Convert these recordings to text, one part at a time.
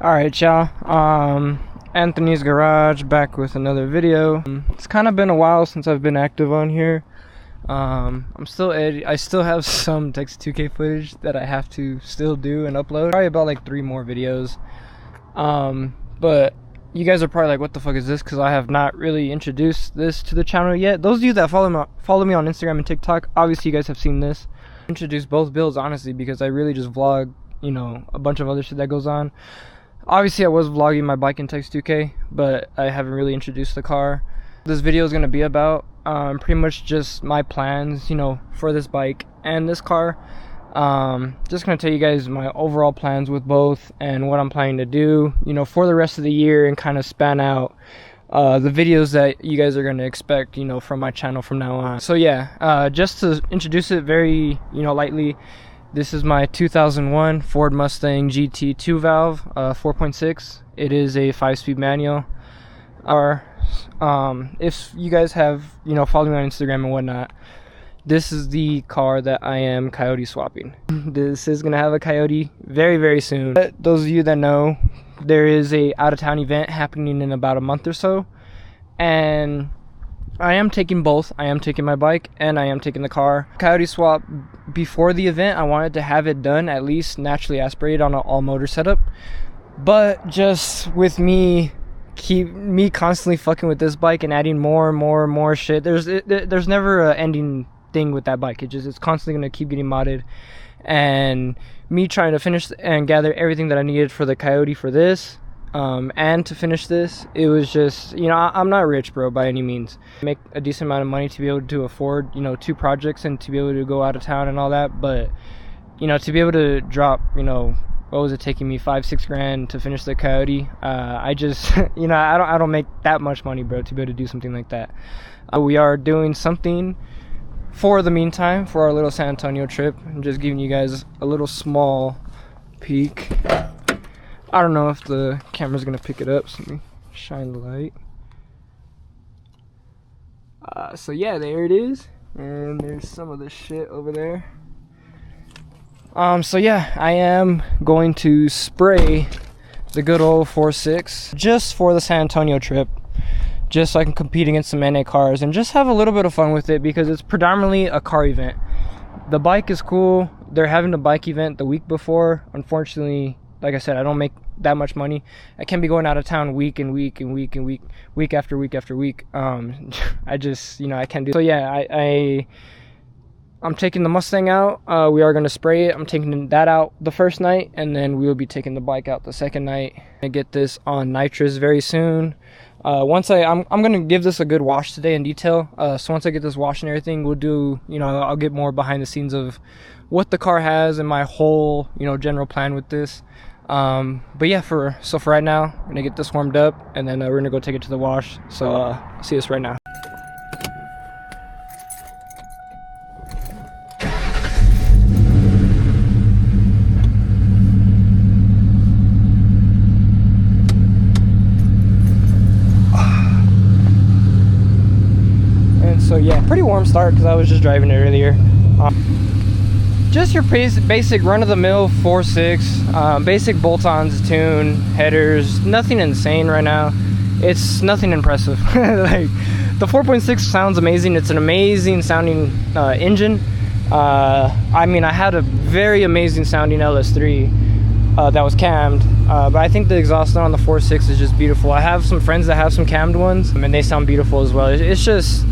Alright, y'all, Anthony's Garage back with another video. It's kind of been a while since I've been active on here. I still have some Texas 2K footage that I have to still do and upload. Probably about like 3 more videos. But you guys are probably like, what the fuck is this? Because I have not really introduced this to the channel yet. Those of you that follow me on Instagram and TikTok, obviously you guys have seen this. Introduce both builds honestly because I really just vlog, you know, a bunch of other shit that goes on. Obviously I was vlogging my bike in Texas 2K, but I haven't really introduced the car. This video is going to be about pretty much just my plans, you know, for this bike and this car. Just going to tell you guys my overall plans with both and what I'm planning to do, you know, for the rest of the year, and kind of span out the videos that you guys are going to expect, you know, from my channel from now on. So yeah, just to introduce it very, you know, lightly, this is my 2001 Ford Mustang GT 2-valve 4.6. It is a 5-speed manual. If you guys have, you know, followed me on Instagram and whatnot, this is the car that I am coyote swapping. This is gonna have a coyote very, very soon. But those of you that know, there is a out-of-town event happening in about a month or so, and I am taking both. I am taking my bike and I am taking the car. Coyote swap before the event, I wanted to have it done at least naturally aspirated on an all-motor setup, but just with me constantly fucking with this bike and adding more and more shit, there's never an ending thing with that bike. It's constantly gonna keep getting modded, and me trying to finish and gather everything that I needed for the coyote for this, and to finish this, it was just, you know, I'm not rich, bro, by any means. I make a decent amount of money to be able to afford, you know, 2 projects and to be able to go out of town and all that, but, you know, to be able to drop, you know, what was it taking me, 5-6 grand to finish the coyote? I just, you know, I don't make that much money, bro, to be able to do something like that. We are doing something for the meantime for our little San Antonio trip. I'm just giving you guys a little small peek. I don't know if the camera's gonna pick it up, so let me shine the light. So yeah, there it is, and there's some of the shit over there. So yeah, I am going to spray the good old 4.6 just for the San Antonio trip, just so I can compete against some NA cars and just have a little bit of fun with it, because it's predominantly a car event. The bike is cool. They're having a bike event the week before. Unfortunately, like I said, I don't make that much money. I can't be going out of town week after week. I just, you know, I can't do. So yeah, I'm taking the Mustang out. We are going to spray it. I'm taking that out the first night, and then we will be taking the bike out the second night. I get this on nitrous very soon. I'm going to give this a good wash today in detail. So once I get this washed and everything, we'll do, you know, I'll get more behind the scenes of what the car has and my whole, you know, general plan with this. But yeah, for right now, I'm going to get this warmed up, and then we're going to go take it to the wash. So see us right now. So yeah, pretty warm start because I was just driving it earlier. Just your basic run-of-the-mill 4.6, basic bolt-ons, tune, headers, nothing insane right now. It's nothing impressive. Like, the 4.6 sounds amazing. It's an amazing sounding engine. I mean, I had a very amazing sounding LS3 that was cammed, but I think the exhaust on the 4.6 is just beautiful. I have some friends that have some cammed ones, and they sound beautiful as well. It just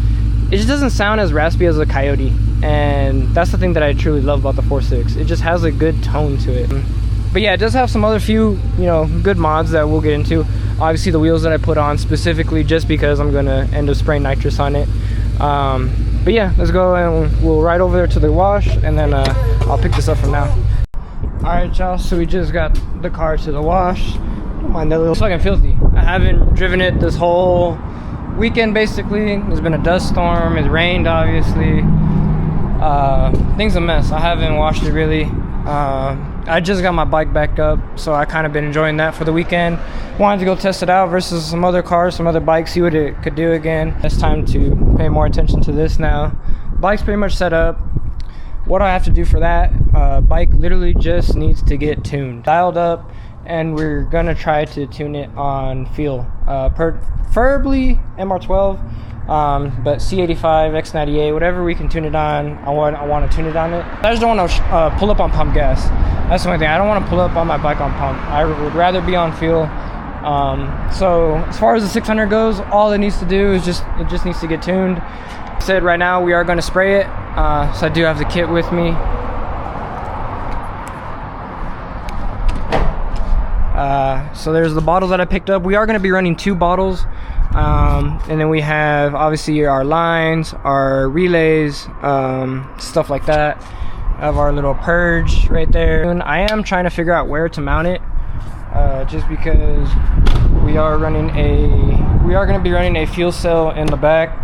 doesn't sound as raspy as a Coyote, and that's the thing that I truly love about the 4.6. It just has a good tone to it. But yeah, it does have some other few, you know, good mods that we'll get into. Obviously the wheels that I put on specifically just because I'm gonna end up spraying nitrous on it. But yeah, let's go and we'll ride over there to the wash, and then I'll pick this up from now. Alright y'all, so we just got the car to the wash. Don't mind that little, it's fucking filthy. I haven't driven it this whole weekend basically. There's been a dust storm, it rained obviously. Things a mess. I haven't washed it really. I just got my bike back up, so I kind of been enjoying that for the weekend. Wanted to go test it out versus some other cars, some other bikes, see what it could do again. It's time to pay more attention to this now. Bike's pretty much set up. What do I have to do for that? Bike literally just needs to get tuned, dialed up, and we're gonna try to tune it on feel, preferably MR12, but C85, X98, whatever we can tune it on. I want to tune it on it. I just don't want to pull up on pump gas. That's the only thing. I don't want to pull up on my bike on pump. I would rather be on feel. So as far as the 600 goes, all it needs to do is it just needs to get tuned. Like I said, right now we are going to spray it, so I do have the kit with me. So there's the bottle that I picked up. We are going to be running 2 bottles, and then we have obviously our lines, our relays, stuff like that. I have our little purge right there. And I am trying to figure out where to mount it, just because we are going to be running a fuel cell in the back,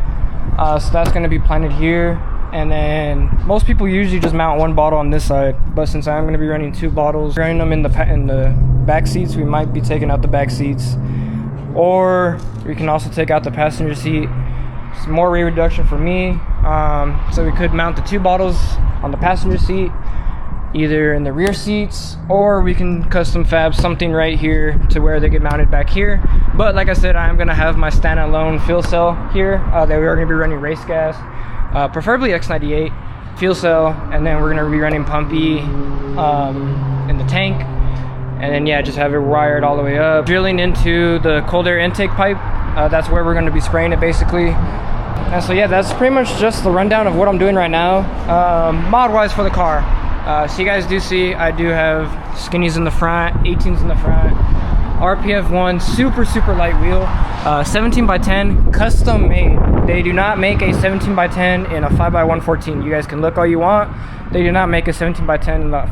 so that's going to be planted here. And then most people usually just mount 1 bottle on this side, but since I'm going to be running 2 bottles, running them in the back seats, we might be taking out the back seats, or we can also take out the passenger seat. It's more weight reduction for me, so we could mount the 2 bottles on the passenger seat, either in the rear seats, or we can custom fab something right here to where they get mounted back here. But like I said, I'm going to have my standalone fuel cell here that we are going to be running race gas. Preferably X98 fuel cell, and then we're going to be running pump E in the tank, and then yeah, just have it wired all the way up, drilling into the cold air intake pipe. That's where we're going to be spraying it basically. And so yeah, that's pretty much just the rundown of what I'm doing right now, mod wise for the car. So you guys do see I do have skinnies in the front, 18s in the front, RPF 1 super light wheel, 17x10 custom made. They do not make a 17x10 in a 5x114. You guys can look all you want. They do not make a 17x10 in the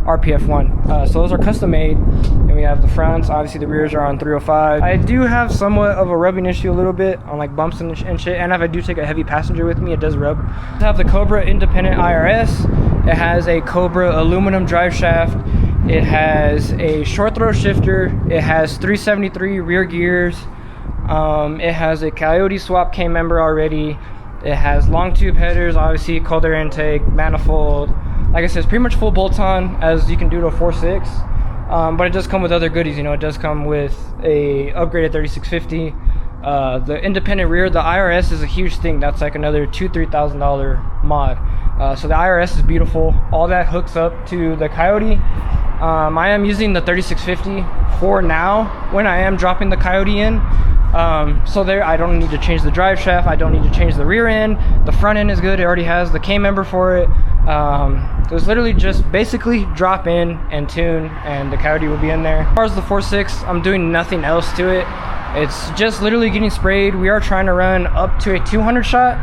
RPF 1. So those are custom made. And we have the fronts. Obviously the rears are on 305. I do have somewhat of a rubbing issue a little bit on like bumps and shit. And if I do take a heavy passenger with me, it does rub. I have the Cobra independent IRS. It has a Cobra aluminum drive shaft. It has a short throw shifter. It has 373 rear gears. It has a Coyote swap K member already. It has long tube headers, obviously cold air intake, manifold. Like I said, it's pretty much full bolt-on as you can do to a 4.6. But it does come with other goodies. You know, it does come with a upgraded 3650. The independent rear, the IRS is a huge thing. That's like another $2,000-$3,000 mod. So the IRS is beautiful. All that hooks up to the Coyote. I am using the 3650 for now when I am dropping the Coyote in. So there, I don't need to change the drive shaft. I don't need to change the rear end. The front end is good. It already has the K member for it. So it's literally just basically drop in and tune, and the Coyote will be in there. As far as the 4.6, I'm doing nothing else to it. It's just literally getting sprayed. We are trying to run up to a 200 shot.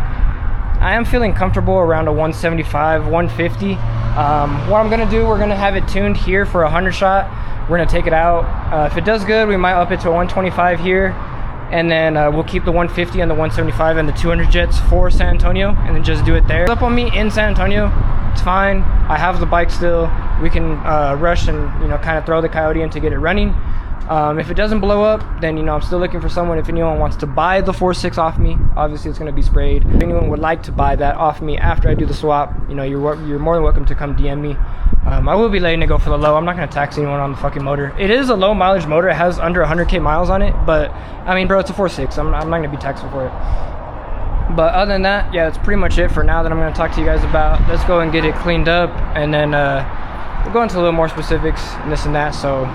I am feeling comfortable around a 175, 150. What I'm gonna do, we're gonna have it tuned here for a 100 shot. We're gonna take it out. If it does good, we might up it to a 125 here, and then we'll keep the 150 and the 175 and the 200 jets for San Antonio, and then just do it there. It's up on me in San Antonio, it's fine. I have the bike still. We can rush and kind of throw the Coyote in to get it running. If it doesn't blow up, then I'm still looking for someone. If anyone wants to buy the 4.6 off me, obviously it's going to be sprayed. If anyone would like to buy that off me after I do the swap, you're more than welcome to come DM me. I will be letting it go for the low. I'm not going to tax anyone on the fucking motor. It is a low mileage motor. It has under 100k miles on it, but I mean, bro, it's a 4.6. I'm not going to be taxing for it. But other than that, yeah, that's pretty much it for now that I'm going to talk to you guys about. Let's go and get it cleaned up, and then we'll go into a little more specifics and this and that. So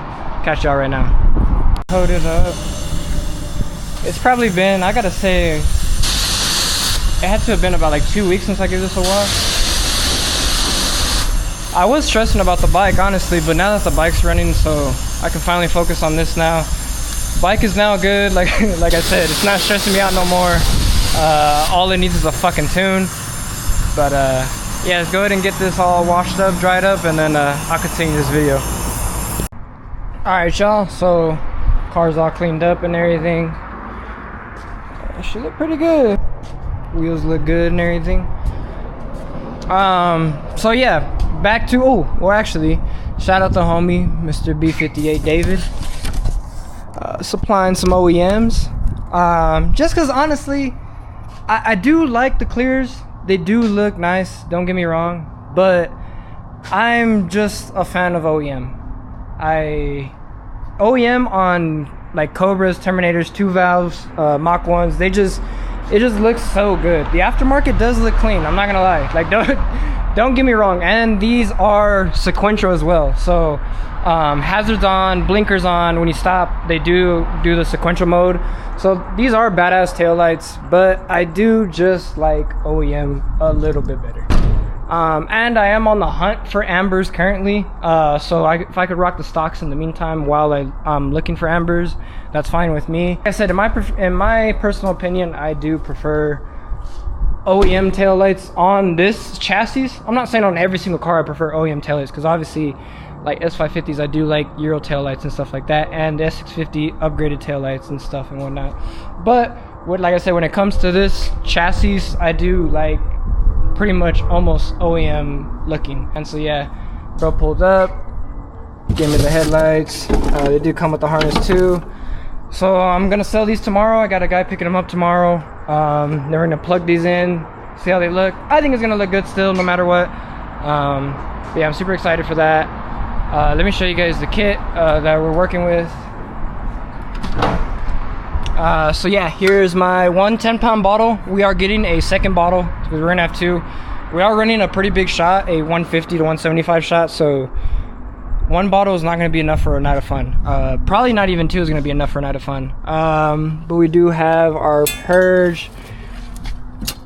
catch y'all right now. Hold it up. It's probably been, I gotta say, it had to have been about like 2 weeks since I gave this a wash. I was stressing about the bike, honestly, but now that the bike's running, so I can finally focus on this now. Bike is now good. Like I said, it's not stressing me out no more. All it needs is a fucking tune. But yeah, let's go ahead and get this all washed up, dried up, and then I'll continue this video. Alright, y'all, so car's all cleaned up and everything. It should look pretty good. Wheels look good and everything. So yeah, back to, actually, shout out to homie Mr. B58 David, supplying some OEMs. Just because honestly, I do like the clears. They do look nice, don't get me wrong, but I'm just a fan of OEM. OEM on like Cobras, Terminators, 2 valves, Mach 1s, it just looks so good. The aftermarket does look clean, I'm not gonna lie. Like, don't get me wrong. And these are sequential as well, so hazards on, blinkers on. When you stop, they do the sequential mode. So these are badass taillights, but I do just like OEM a little bit better. And I am on the hunt for ambers currently, so if I could rock the stocks in the meantime while I'm looking for ambers, that's fine with me. Like I said, in my personal opinion, I do prefer OEM taillights on this chassis. I'm not saying on every single car I prefer OEM taillights, because obviously like S550s I do like Euro taillights and stuff like that, and S650 upgraded taillights and stuff and whatnot. But like I said, when it comes to this chassis, I do like pretty much almost OEM looking. And so yeah, bro pulled up, gave me the headlights. They do come with the harness too. So I'm gonna sell these tomorrow. I got a guy picking them up tomorrow. They're gonna plug these in, see how they look. I think it's gonna look good still, no matter what. But yeah, I'm super excited for that. Let me show you guys the kit that we're working with. So yeah, here's my 1 10-pound bottle. We are getting a second bottle because we're gonna have 2. We are running a pretty big shot, a 150 to 175 shot, so 1 bottle is not gonna be enough for a night of fun. Probably not even 2 is gonna be enough for a night of fun. But we do have our purge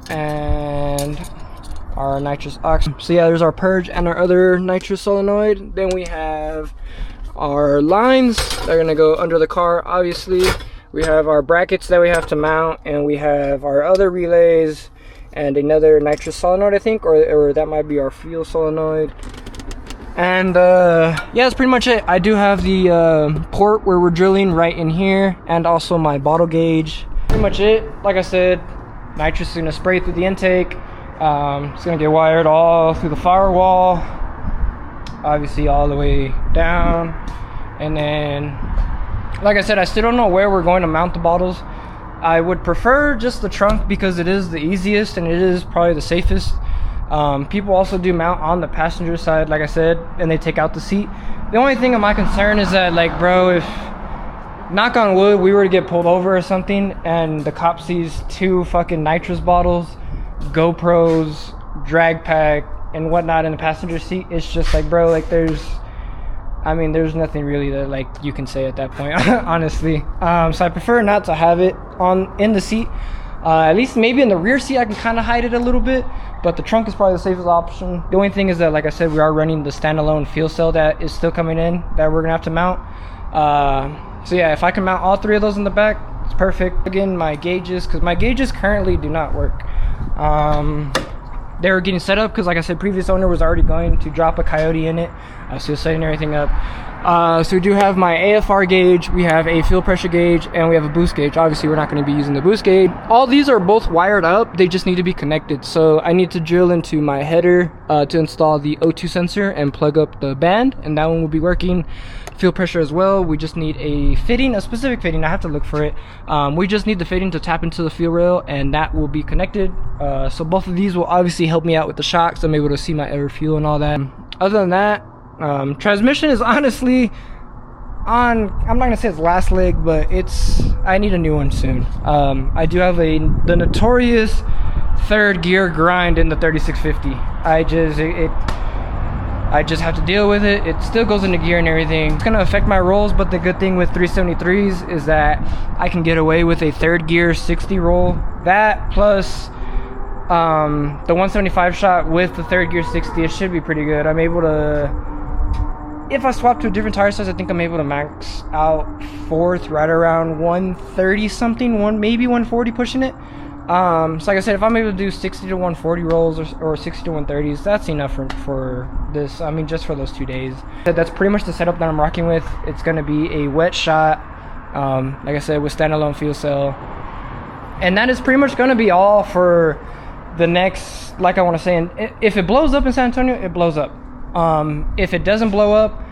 and our nitrous ox. So yeah, there's our purge and our other nitrous solenoid. Then we have our lines that are gonna go under the car, obviously. We have our brackets that we have to mount, and we have our other relays and another nitrous solenoid, I think, or that might be our fuel solenoid. And yeah, that's pretty much it. I do have the port where we're drilling right in here, and also my bottle gauge. Pretty much it. Like I said, nitrous is gonna spray through the intake. It's gonna get wired all through the firewall, obviously all the way down. And then, like I said, I still don't know where we're going to mount the bottles. I would prefer just the trunk because it is the easiest and it is probably the safest. People also do mount on the passenger side, like I said, and they take out the seat. The only thing of my concern is that, like, bro, if, knock on wood, we were to get pulled over or something and the cop sees 2 fucking nitrous bottles, GoPros, drag pack, and whatnot in the passenger seat, it's just like, bro, like, there's nothing really that like you can say at that point, honestly. So I prefer not to have it in the seat. At least maybe in the rear seat I can kind of hide it a little bit, but the trunk is probably the safest option. The only thing is that, like I said, we are running the standalone fuel cell that is still coming in that we're gonna have to mount. So yeah, if I can mount all 3 of those in the back, it's perfect. Again, my gauges, because my gauges currently do not work. They were getting set up because, like I said, previous owner was already going to drop a Coyote in it, so he was setting everything up. So we do have my AFR gauge, we have a fuel pressure gauge, and we have a boost gauge. Obviously we're not going to be using the boost gauge. All these are both wired up, they just need to be connected. So I need to drill into my header to install the O2 sensor and plug up the band, and that one will be working. Fuel pressure as well, we just need a fitting, a specific fitting, I have to look for it. We just need the fitting to tap into the fuel rail, and that will be connected. So both of these will obviously help me out with the shocks. I'm able to see my air fuel and all that. Other than that, transmission is honestly on, I'm not gonna say it's last leg, but I need a new one soon. I do have the notorious 3rd gear grind in the 3650. I just have to deal with it. It still goes into gear and everything. It's gonna affect my rolls, but the good thing with 373s is that I can get away with a 3rd gear 60 roll. That plus the 175 shot with the 3rd gear 60, it should be pretty good. I'm able to, if I swap to a different tire size, I think I'm able to max out 4th right around 130 something, maybe 140 pushing it. So like I said, if I'm able to do 60 to 140 rolls or 60 to 130s, that's enough for this. I mean, just for those 2 days. That's pretty much the setup that I'm rocking with. It's going to be a wet shot, like I said, with standalone fuel cell. And that is pretty much going to be all for the next, like I want to say, and if it blows up in San Antonio, it blows up. If it doesn't blow up,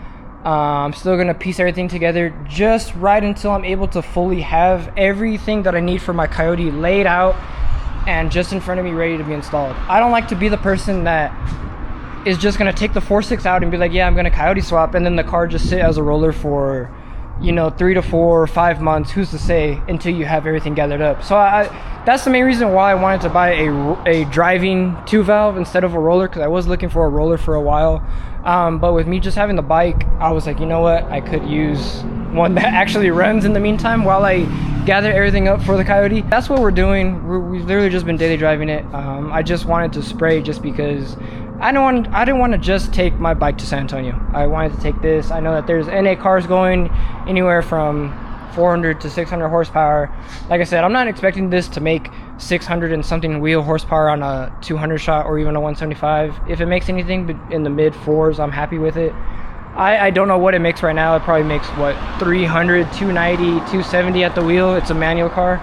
I'm still gonna piece everything together just right until I'm able to fully have everything that I need for my Coyote laid out and just in front of me ready to be installed. I don't like to be the person that is just gonna take the 4.6 out and be like, yeah, I'm gonna coyote swap, and then the car just sit as a roller for, you know, 3 to 4 or 5 months, who's to say, until you have everything gathered up. So that's the main reason why I wanted to buy a driving 2-valve instead of a roller, because I was looking for a roller for a while. But with me just having the bike, I was like, you know what, I could use one that actually runs in the meantime while I gather everything up for the coyote. That's what we're doing. We've literally just been daily driving it. I just wanted to spray just because I didn't want to just take my bike to San Antonio. I wanted to take this. I know that there's NA cars going anywhere from 400 to 600 horsepower. Like I said, I'm not expecting this to make 600 and something wheel horsepower on a 200 shot or even a 175. If it makes anything in the mid 4s, I'm happy with it. I don't know what it makes right now. It probably makes, what, 300, 290, 270 at the wheel. It's a manual car.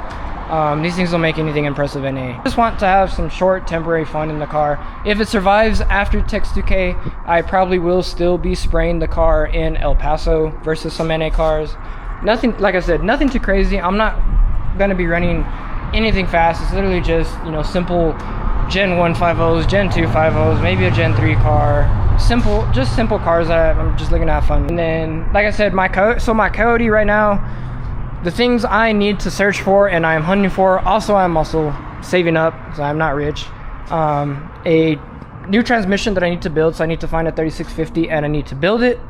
These things don't make anything impressive in A. I just want to have some short temporary fun in the car. If it survives after Text 2K, I probably will still be spraying the car in El Paso versus some NA cars. Nothing, like I said, nothing too crazy. I'm not gonna be running anything fast. It's literally just, you know, simple Gen 1 5.0s, Gen 2 5.0s, maybe a Gen 3 car. Just simple cars that I'm just looking to have fun. And then, like I said, my coyote right now, the things I need to search for and I'm hunting for, I'm also saving up because I'm not rich. A new transmission that I need to build, so I need to find a 3650 and I need to build it.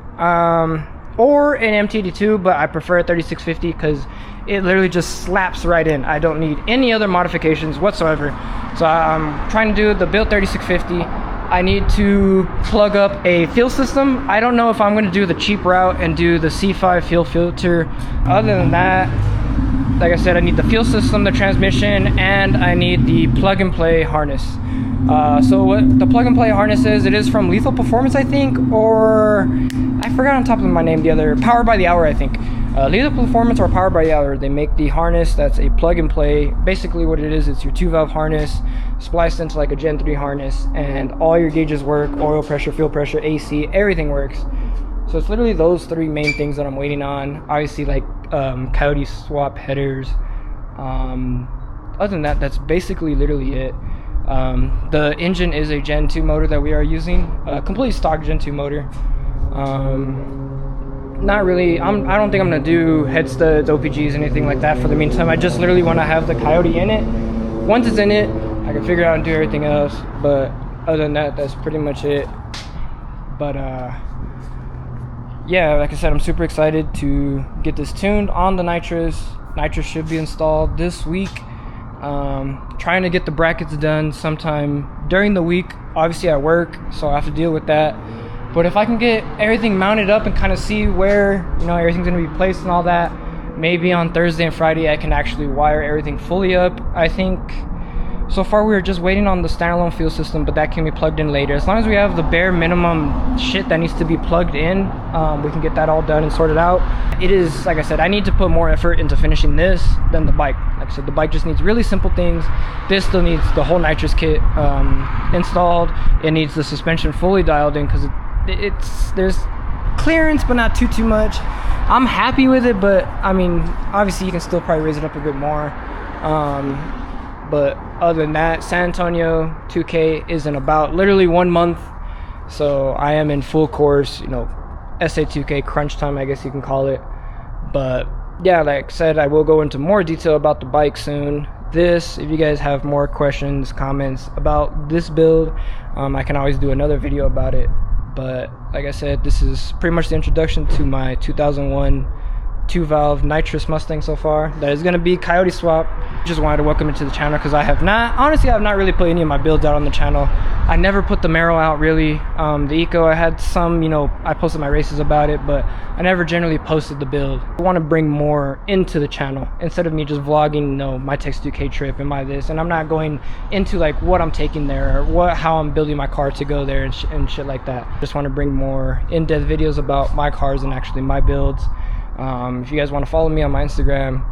Or an MT82, but I prefer a 3650 because it literally just slaps right in. I don't need any other modifications whatsoever. So I'm trying to do the build 3650. I need to plug up a fuel system. I don't know if I'm going to do the cheap route and do the C5 fuel filter. Other than that, like I said, I need the fuel system, the transmission, and I need the plug and play harness. So what the plug and play harness is, it is from Lethal Performance, I think, or I forgot on top of my name the other, Power by the Hour, I think. Lethal Performance or Power by the Hour, they make the harness that's a plug and play. Basically what it is, it's your 2-valve harness spliced into like a Gen 3 harness, and all your gauges work, oil pressure, fuel pressure, AC, everything works. So it's literally those 3 main things that I'm waiting on. Obviously, like coyote swap headers. Other than that, that's basically literally it. The engine is a Gen 2 motor that we are using, a completely stock Gen 2 motor. Not really, I don't think I'm gonna do head studs, OPGs, anything like that for the meantime. I just literally want to have the coyote in it. Once it's in it, I can figure out and do everything else, but other than that, that's pretty much it. But yeah, like I said, I'm super excited to get this tuned on the nitrous. Nitrous should be installed this week. Trying to get the brackets done sometime during the week. Obviously I work, so I have to deal with that. But if I can get everything mounted up and kind of see where, you know, everything's going to be placed and all that, maybe on Thursday and Friday I can actually wire everything fully up. I think so far we were just waiting on the standalone fuel system, but that can be plugged in later. As long as we have the bare minimum shit that needs to be plugged in, we can get that all done and sorted out. It is, like I said, I need to put more effort into finishing this than the bike. Like I said, the bike just needs really simple things. This still needs the whole nitrous kit installed. It needs the suspension fully dialed in because there's clearance, but not too much. I'm happy with it, but I mean, obviously you can still probably raise it up a bit more. But other than that, San Antonio 2K is in about literally 1 month, so I am in full course, you know, SA2K crunch time, I guess you can call it. But yeah, like I said, I will go into more detail about the bike soon. If you guys have more questions, comments about this build, I can always do another video about it. But like I said, this is pretty much the introduction to my 2001 2-valve nitrous Mustang so far. That is going to be coyote swap. Just wanted to welcome you to the channel because I have not really put any of my builds out on the channel. I never put the Mero out really. The Eco, I had some, you know, I posted my races about it, but I never generally posted the build. I want to bring more into the channel instead of me just vlogging, you know, my Text 2K trip and my this, and I'm not going into like what I'm taking there or how I'm building my car to go there and shit like that. Just want to bring more in-depth videos about my cars and actually my builds. If you guys want to follow me on my Instagram,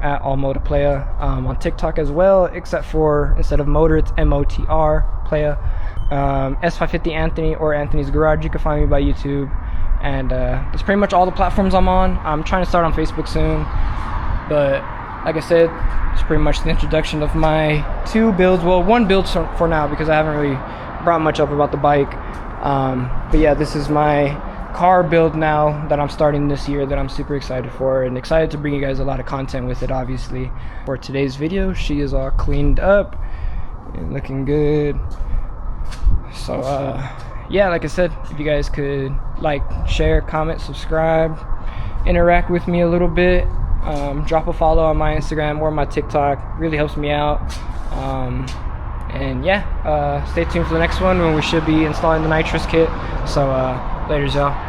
at allmotorplaya, on TikTok as well, except for instead of motor, it's MOTR playa. S550 Anthony or Anthony's Garage, you can find me by YouTube, and that's pretty much all the platforms I'm on. I'm trying to start on Facebook soon, but like I said, it's pretty much the introduction of my 2 builds. Well, 1 build for now, because I haven't really brought much up about the bike. But yeah, this is my car build now that I'm starting this year that I'm super excited for, and excited to bring you guys a lot of content with it. Obviously, for today's video, she is all cleaned up and looking good. So yeah, like I said, if you guys could like, share, comment, subscribe, interact with me a little bit, drop a follow on my Instagram or my TikTok, really helps me out. And yeah, stay tuned for the next one when we should be installing the nitrous kit. So laters, y'all.